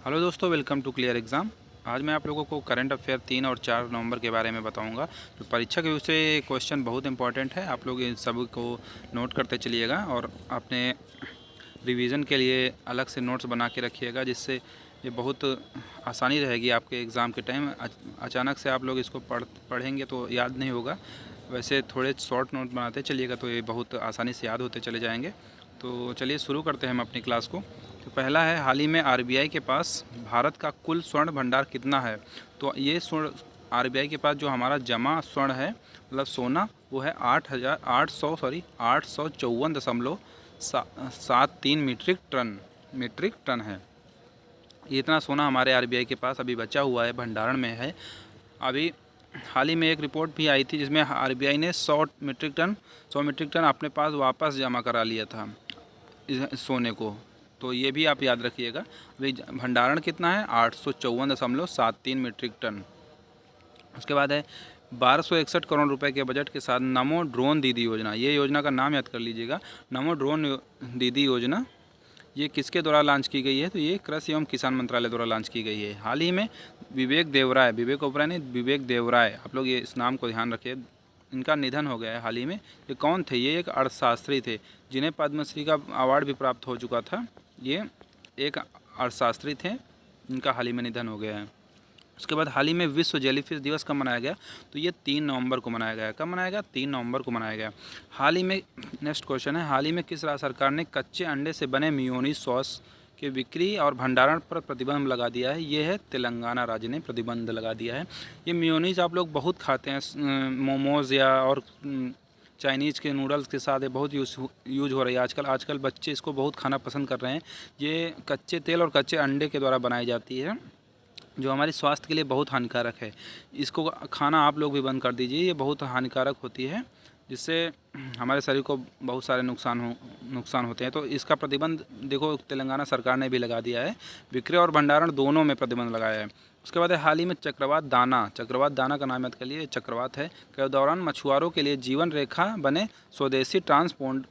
Hello दोस्तों, welcome to clear exam. आज मैं आप लोगों को करंट अफेयर 3 और 4 नवंबर के बारे में बताऊंगा। तो परीक्षा के विषय क्वेश्चन बहुत इंपॉर्टेंट है, आप लोग इन सब को नोट करते चलिएगा और अपने रिवीजन के लिए अलग से नोट्स बना के रखिएगा, जिससे ये बहुत आसानी रहेगी आपके एग्ज़ाम के टाइम। अचानक से आप लोग इसको पढ़ेंगे तो याद नहीं होगा, वैसे थोड़े शॉर्ट नोट बनाते चलिएगा तो ये बहुत आसानी से याद होते चले जाएंगे। तो चलिए शुरू करते हैं हम अपनी क्लास को। तो पहला है, हाल ही में आरबीआई के पास भारत का कुल स्वर्ण भंडार कितना है। तो ये स्वर्ण आरबीआई के पास जो हमारा जमा स्वर्ण है, मतलब सोना, वो है 8,854.73 मीट्रिक टन है। ये इतना सोना हमारे आरबीआई के पास अभी बचा हुआ है, भंडारण में है। अभी हाल ही में एक रिपोर्ट भी आई थी जिसमें आरबीआई ने 100 मीट्रिक टन अपने पास वापस जमा करा लिया था इस सोने को। तो ये भी आप याद रखिएगा। अभी भंडारण कितना है, 854.73 मीट्रिक टन। उसके बाद है 1261 करोड़ रुपए के बजट के साथ नमो ड्रोन दीदी योजना। ये योजना का नाम याद कर लीजिएगा, नमो ड्रोन दीदी योजना। ये किसके द्वारा लॉन्च की गई है, तो ये कृषि एवं किसान मंत्रालय द्वारा लॉन्च की गई है। हाल ही में विवेक ओबराय नहीं, विवेक देवराय, आप लोग ये इस नाम को ध्यान रखिए, इनका निधन हो गया है हाल ही में। ये कौन थे, ये एक अर्थशास्त्री थे जिन्हें पद्मश्री का अवार्ड भी प्राप्त हो चुका था। ये एक अर्थशास्त्री थे, इनका हाल ही में निधन हो गया है। उसके बाद हाल ही में विश्व जेलीफिश दिवस कब मनाया गया, तो ये 3 नवंबर को मनाया गया। कब मनाया गया, 3 नवंबर को मनाया गया। हाल ही में, नेक्स्ट क्वेश्चन है, हाल ही में किस राज्य सरकार ने कच्चे अंडे से बने मेयोनीज सॉस के बिक्री और भंडारण पर प्रतिबंध लगा दिया है। ये है तेलंगाना राज्य ने प्रतिबंध लगा दिया है। ये मेयोनीज आप लोग बहुत खाते हैं, मोमोज़ या और चाइनीज़ के नूडल्स के साथ ये बहुत यूज हो रही है आजकल बच्चे इसको बहुत खाना पसंद कर रहे हैं। ये कच्चे तेल और कच्चे अंडे के द्वारा बनाई जाती है, जो हमारे स्वास्थ्य के लिए बहुत हानिकारक है। इसको खाना आप लोग भी बंद कर दीजिए, ये बहुत हानिकारक होती है, जिससे हमारे शरीर को बहुत सारे नुकसान होते हैं। तो इसका प्रतिबंध देखो तेलंगाना सरकार ने भी लगा दिया है, विक्रय और भंडारण दोनों में प्रतिबंध लगाया है। उसके बाद है, हाल ही में चक्रवात दाना का नाम याद कर लिए, चक्रवात है, के दौरान मछुआरों के लिए जीवन रेखा बने स्वदेशी ट्रांसपोडर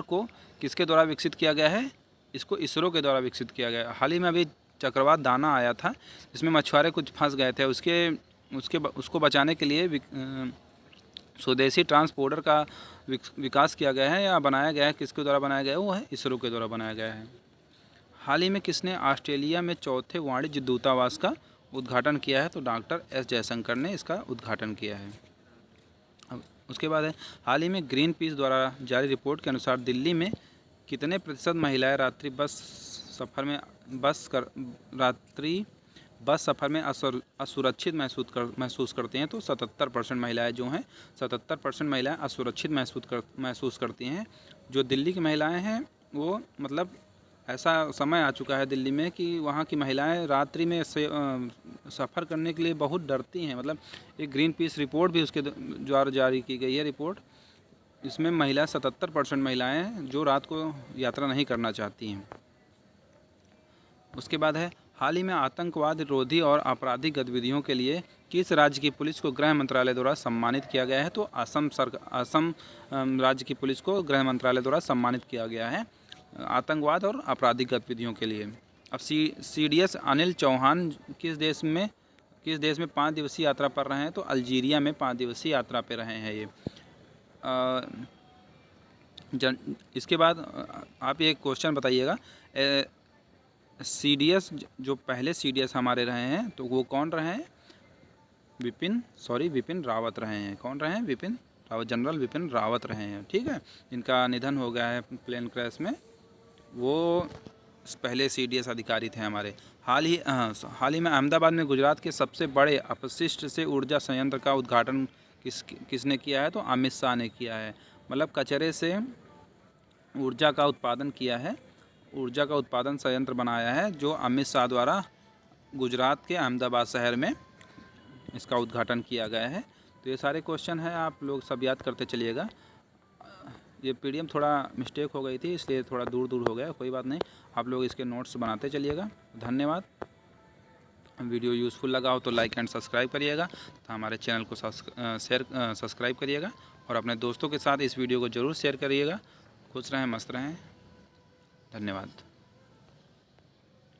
को किसके द्वारा विकसित किया गया है, इसको इसरो के द्वारा विकसित किया गया। हाल ही में अभी चक्रवात दाना आया था, जिसमें मछुआरे कुछ फंस गए थे, उसको बचाने के लिए स्वदेशी ट्रांसपोडर का विकास किया गया है या बनाया गया है। किसके द्वारा बनाया गया है, वो है इसरो के द्वारा बनाया गया है। हाल ही में किसने ऑस्ट्रेलिया में चौथे वाणिज्य दूतावास का उद्घाटन किया है, तो डॉक्टर एस जयशंकर ने इसका उद्घाटन किया है। अब उसके बाद है, हाल ही में ग्रीन पीस द्वारा जारी रिपोर्ट के अनुसार दिल्ली में कितने प्रतिशत महिलाएं रात्रि बस सफ़र में असुरक्षित महसूस करती हैं। तो 77% महिलाएं जो हैं, 77% महिलाएं असुरक्षित महसूस करती हैं। जो दिल्ली की महिलाएं हैं, वो मतलब ऐसा समय आ चुका है दिल्ली में कि वहाँ की महिलाएं रात्रि में सफ़र करने के लिए बहुत डरती हैं। मतलब एक ग्रीन पीस रिपोर्ट भी उसके द्वारा जारी की गई है रिपोर्ट, इसमें 77% महिलाएं हैं जो रात को यात्रा नहीं करना चाहती हैं। उसके बाद है, हाल ही में आतंकवाद रोधी और आपराधिक गतिविधियों के लिए किस राज्य की पुलिस को गृह मंत्रालय द्वारा सम्मानित किया गया है, तो असम राज्य की पुलिस को गृह मंत्रालय द्वारा सम्मानित किया गया है आतंकवाद और आपराधिक गतिविधियों के लिए। अब CDS अनिल चौहान किस देश में 5 दिवसीय यात्रा पर रहे हैं, तो अल्जीरिया में 5 दिवसीय यात्रा पर रहे हैं ये। इसके बाद आप एक क्वेश्चन बताइएगा, CDS जो पहले CDS हमारे रहे हैं, तो वो कौन रहे हैं, विपिन रावत रहे हैं। कौन रहे हैं, विपिन रावत, जनरल विपिन रावत रहे हैं। ठीक है, इनका निधन हो गया है प्लेन क्रैश में, वो पहले CDS अधिकारी थे हमारे। हाल ही में अहमदाबाद में गुजरात के सबसे बड़े अपशिष्ट से ऊर्जा संयंत्र का उद्घाटन किसने किया है, तो अमित शाह ने किया है। मतलब कचरे से ऊर्जा का उत्पादन किया है, ऊर्जा का उत्पादन संयंत्र बनाया है, जो अमित शाह द्वारा गुजरात के अहमदाबाद शहर में इसका उद्घाटन किया गया है। तो ये सारे क्वेश्चन हैं, आप लोग सब याद करते चलिएगा। ये PDF थोड़ा मिस्टेक हो गई थी, इसलिए थोड़ा दूर हो गया, कोई बात नहीं, आप लोग इसके नोट्स बनाते चलिएगा। धन्यवाद। वीडियो यूज़फुल लगा हो तो लाइक एंड सब्सक्राइब करिएगा, तो हमारे चैनल को सब्सक्राइब करिएगा और अपने दोस्तों के साथ इस वीडियो को ज़रूर शेयर करिएगा। खुश रहें, मस्त रहें, धन्यवाद।